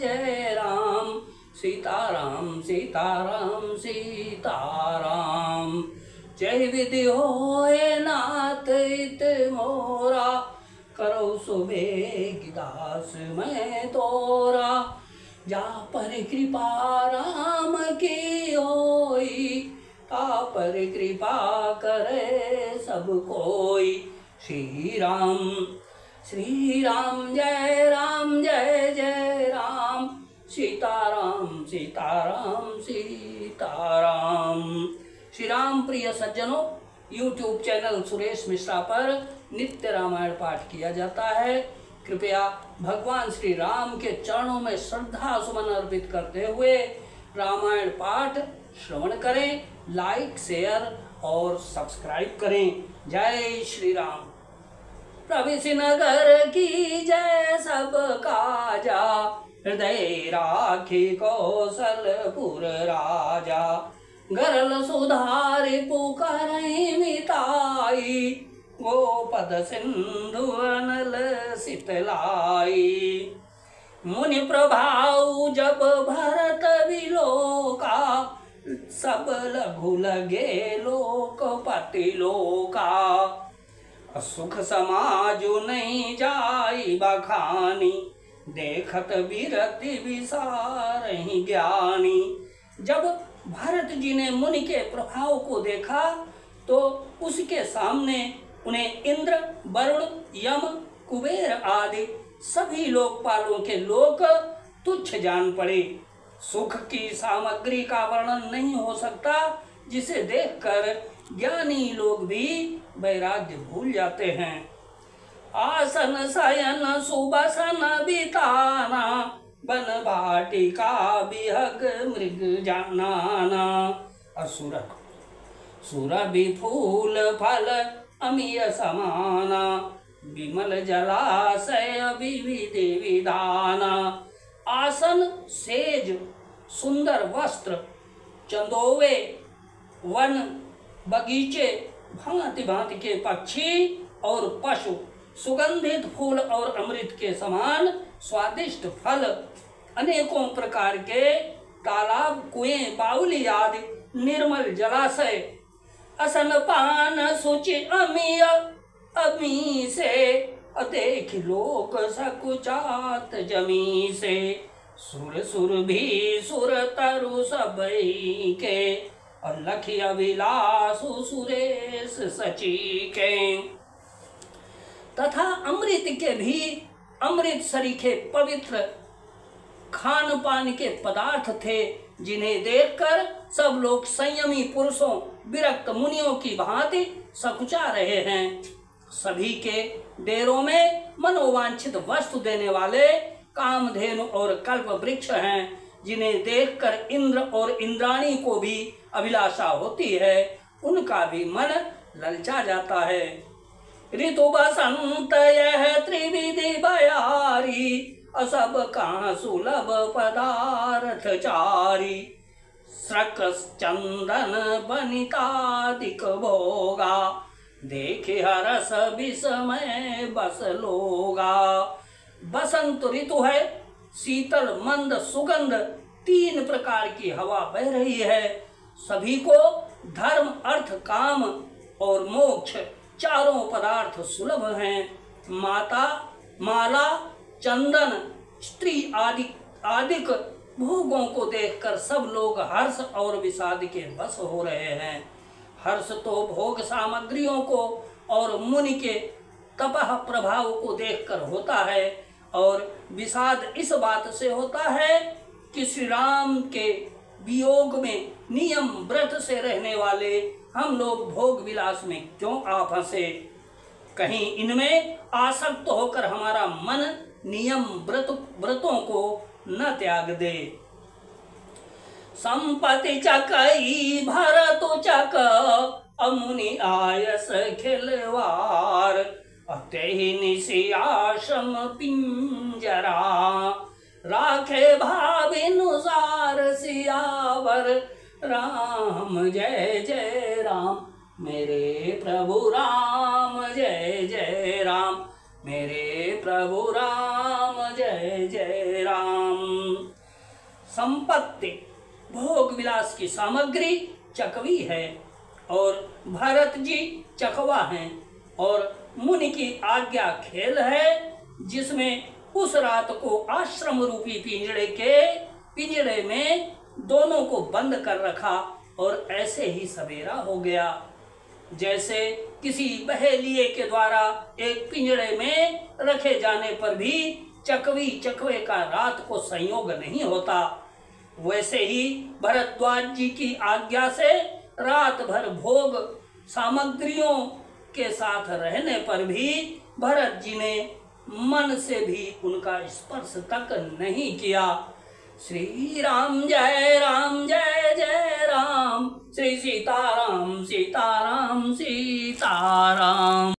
जय राम, सीताराम सीताराम सीताराम। जय विधि होए नाथ इत मोरा, करो सुबेग दास मैं तोरा। जा पर कृपा राम की होई, ता पर कृपा करे सब कोई। श्री राम जय जय राम, सीताराम सीताराम सीताराम। श्री राम प्रिय सज्जनों, YouTube चैनल सुरेश मिश्रा पर नित्य रामायण पाठ किया जाता है। कृपया भगवान श्री राम के चरणों में श्रद्धा सुमन अर्पित करते हुए रामायण पाठ श्रवण करें, लाइक शेयर और सब्सक्राइब करें। जय श्री राम। प्रभु नगर की जय सब काजा, हृदय राखी कौशलपुर राजा। गरल सुधारि पुकारहि मिताई, गोपद सिंधु अनल शीतलाई। मुनि प्रभाव जब भरत विलोका, सब लघु लगे लोकपति लोका। सुख समाजु नहीं जाई बखानी, देखत विरति विसारहि ज्ञानी। जब भरत जी ने मुनि के प्रभाव को देखा तो उसके सामने उन्हें इंद्र, वरुण, यम, कुबेर आदि सभी लोकपालों के लोक तुच्छ जान पड़े। सुख की सामग्री का वर्णन नहीं हो सकता, जिसे देखकर ज्ञानी लोग भी वैराग्य भूल जाते हैं। आसन शयन सुबसन बिताना, बन बाटिका बिहग मृग जानाना। असुर सुरभि फूल फल अमीय समाना, विमल जलाशय विविधि विधाना। आसन सेज, सुंदर वस्त्र, चंदोवे, वन, बगीचे, भांति भांति के पक्षी और पशु, सुगंधित फूल और अमृत के समान स्वादिष्ट फल, अनेकों प्रकार के तालाब, कुएं, बाउली आदि निर्मल जलाशय, असन पान सुचि अमीय अमी से, देख लोक सकुचात जमी से। सुर सुर भी सुर तरु सबई के, और लखिया विलासु सुरेश सची के। तथा अमृत के भी अमृत सरीखे पवित्र खान पान के पदार्थ थे, जिन्हें देखकर सब लोग संयमी पुरुषों, विरक्त मुनियों की भांति सकुचा रहे हैं। सभी के डेरों में मनोवांछित वस्तु देने वाले कामधेनु और कल्प वृक्ष हैं, जिन्हें देखकर इंद्र और इंद्राणी को भी अभिलाषा होती है, उनका भी मन ललचा जाता है। ऋतु बसंत यह त्रिविधि बयारी, असब का सुलभ पदार्थ चारी। श्रक चंदन बनितादिक भोगा, देखे हरस विस्मय बस लोगा। बसंत ऋतु है, शीतल मंद सुगंध, 3 प्रकार की हवा बह रही है। सभी को धर्म, अर्थ, काम और मोक्ष चारों पदार्थ सुलभ हैं। माला, चंदन, स्त्री आदिक भोगों को देखकर सब लोग हर्ष और विषाद के बस हो रहे हैं। हर्ष तो भोग सामग्रियों को और मुनि के तपह प्रभाव को देखकर होता है, और विषाद इस बात से होता है कि श्री राम के वियोग में नियम व्रत से रहने वाले हम लोग भोग विलास में क्यों आ फंसे। कहीं इनमें आसक्त होकर हमारा मन नियम व्रतों को न त्याग दे। संपत्ति चकई भरत चक, अमुनि आयस खिलवार। अतहि निशि आश्रम पिंजरा, राखे भाविनुसार सियावर। राम जय जय राम, मेरे प्रभु राम जय जय राम, मेरे प्रभु राम जय जय जय राम। संपत्ति भोग विलास की सामग्री चकवी है और भरत जी चकवा हैं, और मुनि की आज्ञा खेल है, जिसमें उस रात को आश्रम रूपी पिंजड़े में दोनों को बंद कर रखा और ऐसे ही सवेरा हो गया। जैसे किसी बहेलिए के द्वारा एक पिंजड़े में रखे जाने पर भी चकवे का रात को संयोग नहीं होता, वैसे ही भरद्वाज जी की आज्ञा से रात भर भोग सामग्रियों के साथ रहने पर भी भरत जी ने मन से भी उनका स्पर्श तक नहीं किया। श्री राम जय जय राम, श्री सीताराम सीताराम सीताराम।